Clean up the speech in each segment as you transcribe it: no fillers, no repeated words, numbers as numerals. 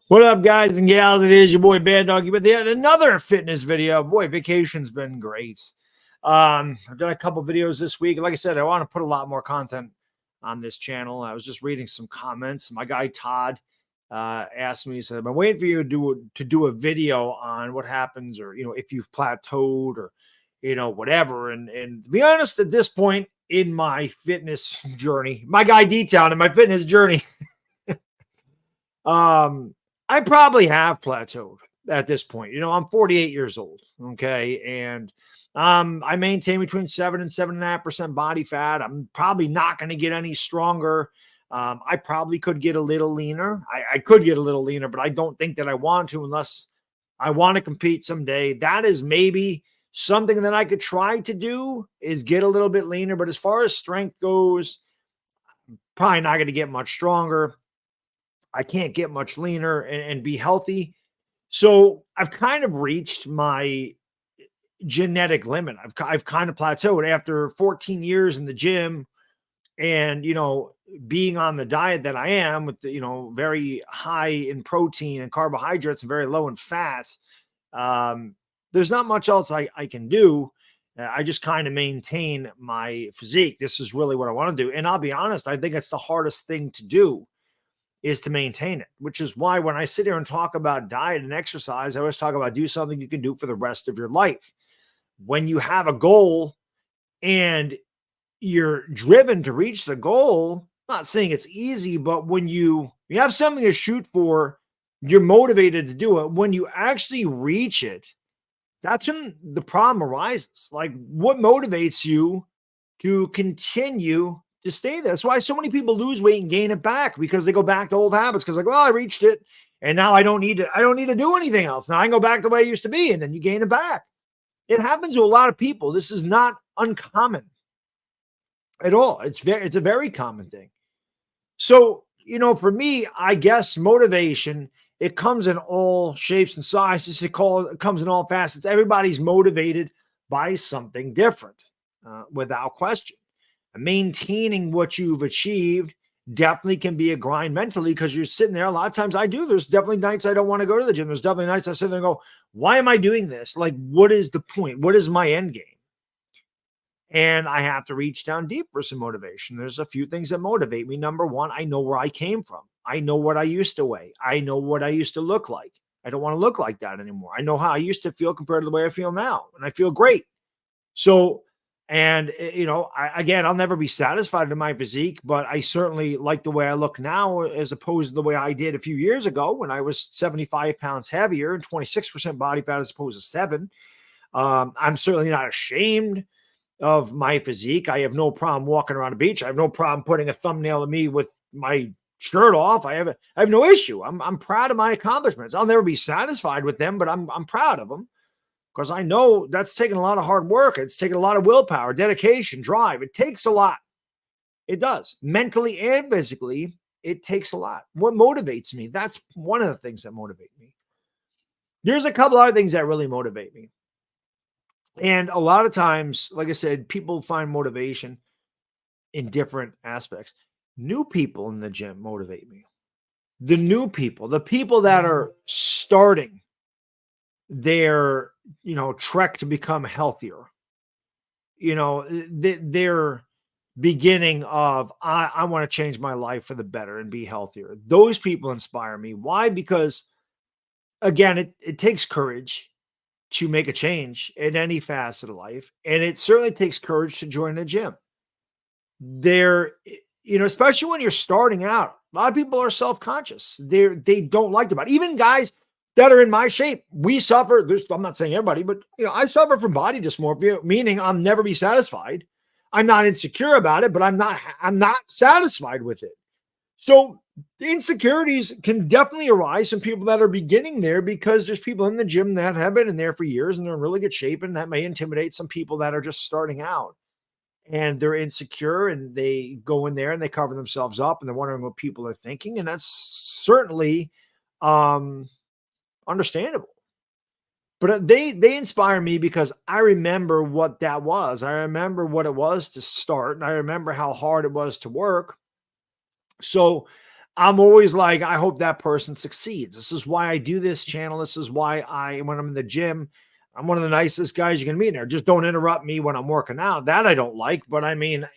What up, guys and gals? It is your boy Baddog with yet another fitness video. Boy, vacation's been great. I've done a couple videos this week. Like I said, I want to put a lot more content on this channel. I was just reading some comments. My guy Todd asked me, he said, "I've been waiting for you to do a video on what happens, or if you've plateaued, or whatever." And to be honest, at this point in my fitness journey, my guy D-Town in my fitness journey, um, I probably have plateaued at this point. I'm 48 years old. Okay. And I maintain between 7 and 7.5% body fat. I'm probably not going to get any stronger. I probably could get a little leaner. I could get a little leaner, but I don't think that I want to unless I want to compete someday. That is maybe something that I could try to do, is get a little bit leaner. But as far as strength goes, probably not going to get much stronger. I can't get much leaner and be healthy. So I've kind of reached my genetic limit. I've kind of plateaued after 14 years in the gym and, being on the diet that I am with the, very high in protein and carbohydrates and very low in fat. There's not much else I can do. I just kind of maintain my physique. This is really what I want to do. And I'll be honest, I think it's the hardest thing to do, is to maintain it, which is why when I sit here and talk about diet and exercise, I always talk about do something you can do for the rest of your life. When you have a goal and you're driven to reach the goal, I'm not saying it's easy, but when you have something to shoot for, you're motivated to do it. When you actually reach it, that's when the problem arises. Like, what motivates you to continue to stay there? That's why so many people lose weight and gain it back, because they go back to old habits. Because, like, well, I reached it and now I don't need to do anything else. Now I can go back the way I used to be, and then you gain it back. It happens to a lot of people. This is not uncommon at all. It's a very common thing. So, for me, I guess motivation, it comes in all shapes and sizes. It comes in all facets. Everybody's motivated by something different, without question. Maintaining what you've achieved definitely can be a grind mentally, because you're sitting there. A lot of times I do. There's definitely nights I don't want to go to the gym. There's definitely nights I sit there and go, why am I doing this? Like, what is the point? What is my end game? And I have to reach down deep for some motivation. There's a few things that motivate me. Number one, I know where I came from. I know what I used to weigh. I know what I used to look like. I don't want to look like that anymore. I know how I used to feel compared to the way I feel now, and I feel great. So, and I'll never be satisfied in my physique, but I certainly like the way I look now as opposed to the way I did a few years ago when I was 75 pounds heavier and 26% body fat as opposed to 7. I'm certainly not ashamed of my physique. I have no problem walking around the beach. I have no problem putting a thumbnail of me with my shirt off. I have no issue. I'm proud of my accomplishments. I'll never be satisfied with them, but I'm proud of them, because I know that's taken a lot of hard work. It's taken a lot of willpower, dedication, drive. It takes a lot. It does. Mentally and physically, it takes a lot. What motivates me? That's one of the things that motivate me. There's a couple other things that really motivate me. And a lot of times, like I said, people find motivation in different aspects. New people in the gym motivate me. The new people, the people that are starting their, trek to become healthier, their beginning of, I want to change my life for the better and be healthier. Those people inspire me. Why? Because, again, it takes courage to make a change in any facet of life. And it certainly takes courage to join a gym. Especially when you're starting out, a lot of people are self-conscious. They don't like the body. Even guys that are in my shape, we suffer. I'm not saying everybody, but I suffer from body dysmorphia, meaning I'll never be satisfied. I'm not insecure about it, but I'm not satisfied with it. So the insecurities can definitely arise from people that are beginning there, because there's people in the gym that have been in there for years and they're in really good shape, and that may intimidate some people that are just starting out and they're insecure, and they go in there and they cover themselves up and they're wondering what people are thinking. And that's certainly understandable. But they inspire me because I remember what that was. I remember what it was to start, and I remember how hard it was to work. So I'm always like, I hope that person succeeds. This is why I do this channel. This is why when I'm in the gym, I'm one of the nicest guys you can meet there. Just don't interrupt me when I'm working out. That I don't like. But I mean,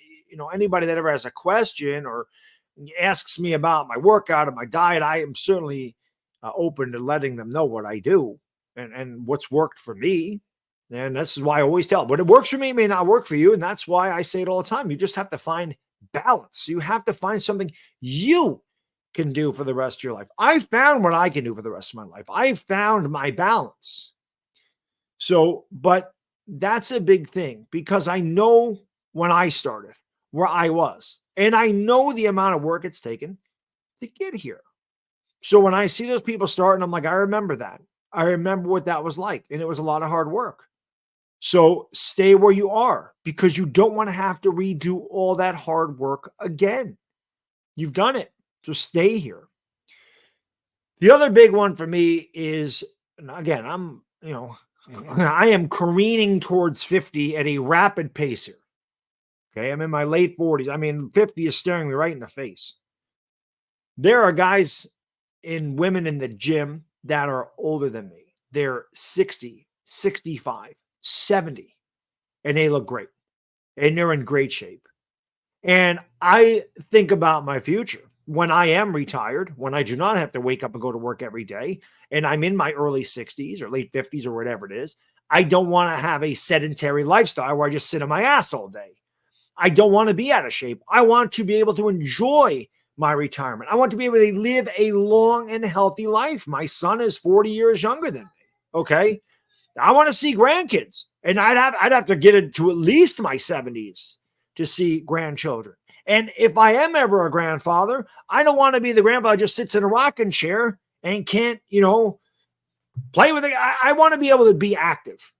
anybody that ever has a question or asks me about my workout or my diet, I am certainly open to letting them know what I do and what's worked for me. And this is why I always tell what it works for me may not work for you. And that's why I say it all the time. You just have to find balance. You have to find something you can do for the rest of your life. I found what I can do for the rest of my life. I found my balance. So, but that's a big thing because I know when I started where I was, and I know the amount of work it's taken to get here. So when I see those people starting, I'm like, I remember that. I remember what that was like, and it was a lot of hard work. So stay where you are because you don't want to have to redo all that hard work again. You've done it. So stay here. The other big one for me is, and again, I am careening towards 50 at a rapid pace here. Okay. I'm in my late 40s. I mean, 50 is staring me right in the face. There are guys and women in the gym that are older than me. They're 60, 65, 70, and they look great. And they're in great shape. And I think about my future when I am retired, when I do not have to wake up and go to work every day, and I'm in my early 60s or late 50s or whatever it is. I don't want to have a sedentary lifestyle where I just sit on my ass all day. I don't want to be out of shape. I want to be able to enjoy my retirement. I want to be able to live a long and healthy life. My son is 40 years younger than me. Okay. I want to see grandkids, and I'd have to get into at least my 70s to see grandchildren. And if I am ever a grandfather, I don't want to be the grandpa who just sits in a rocking chair and can't, play with it. I want to be able to be active.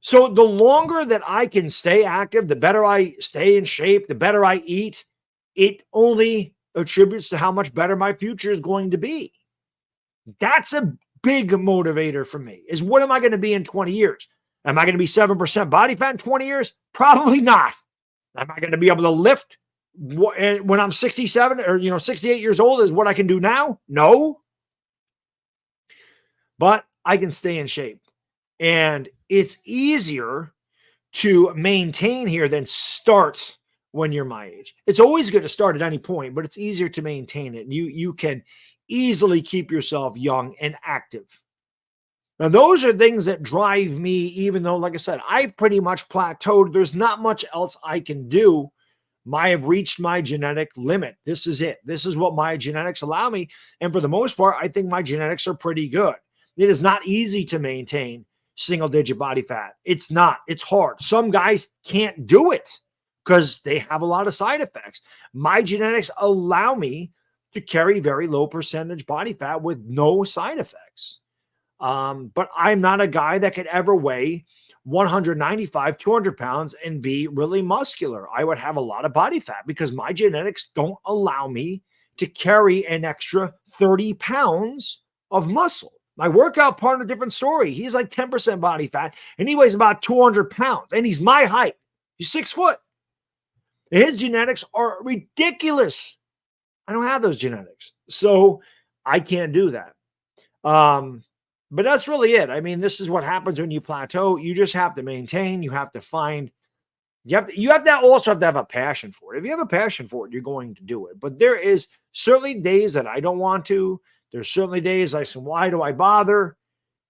So the longer that I can stay active, the better I stay in shape, the better I eat, it only attributes to how much better my future is going to be. That's a big motivator for me is what am I going to be in 20 years? Am I going to be 7% body fat in 20 years? Probably not. Am I going to be able to lift when I'm 67 or, 68 years old is what I can do now? No. But I can stay in shape. And it's easier to maintain here than start when you're my age. It's always good to start at any point, but it's easier to maintain it. You can easily keep yourself young and active. Now, those are things that drive me, even though, like I said, I've pretty much plateaued. There's not much else I can do. I've reached my genetic limit. This is it. This is what my genetics allow me. And for the most part, I think my genetics are pretty good. It is not easy to maintain single-digit body fat. It's not. It's hard. Some guys can't do it because they have a lot of side effects. My genetics allow me to carry very low percentage body fat with no side effects. But I'm not a guy that could ever weigh 195, 200 pounds and be really muscular. I would have a lot of body fat because my genetics don't allow me to carry an extra 30 pounds of muscle. My workout partner, different story. He's like 10% body fat and he weighs about 200 pounds and he's my height. He's 6 foot. His genetics are ridiculous. I don't have those genetics. So I can't do that. But that's really it. I mean, this is what happens when you plateau. You just have to maintain. You have to find. You have to also have a passion for it. If you have a passion for it, you're going to do it. But there is certainly days that I don't want to. There's certainly days I say, why do I bother?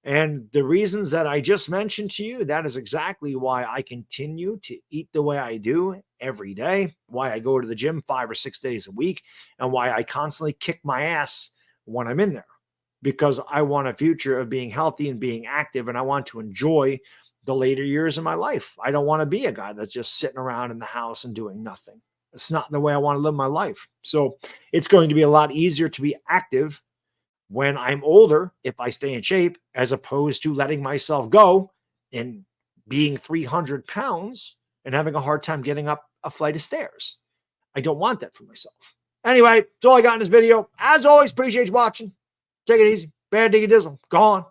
And the reasons that I just mentioned to you, that is exactly why I continue to eat the way I do every day, why I go to the gym 5 or 6 days a week, and why I constantly kick my ass when I'm in there. Because I want a future of being healthy and being active, and I want to enjoy the later years of my life. I don't want to be a guy that's just sitting around in the house and doing nothing. It's not the way I want to live my life. So it's going to be a lot easier to be active when I'm older, if I stay in shape, as opposed to letting myself go and being 300 pounds and having a hard time getting up a flight of stairs. I don't want that for myself. Anyway, that's all I got in this video. As always, appreciate you watching. Take it easy. Bad diggy dizzle. Gone.